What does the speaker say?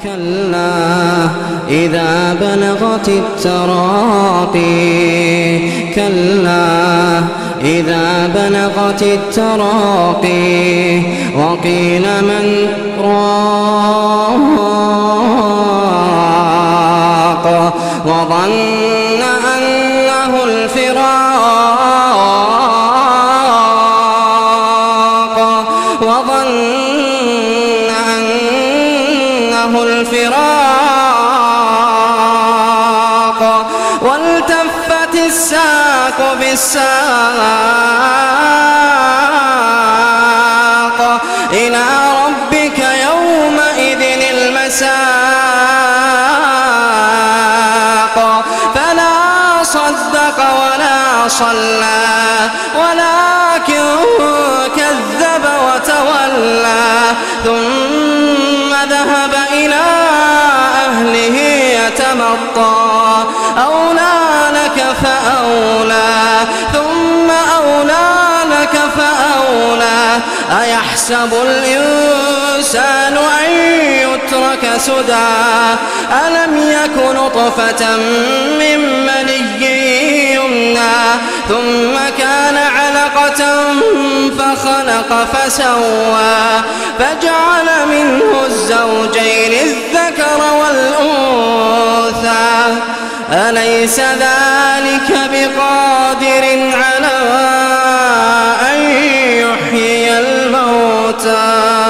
كلا إذا بلغت التراقي كلا إذا بلغت التراقي وقيل من راق وظن أنه الفراق وظن أنه الفراق والتفت الساق بالساق إلى ربك يومئذ المساق فلا صدق ولا صلى ولكن كذب وتولى ثم ذهب إلى أهله يتمطى أولى لك فأولى ثم أولى لك فأولى أيحسب الإنسان أن يترك سدى ألم يك نطفة من مني يمنى ثم كان علقة فخلق فسوى فجعل منه الزوجين الذكر والأنثى أليس ذلك بقادر على أن يحيي الموتى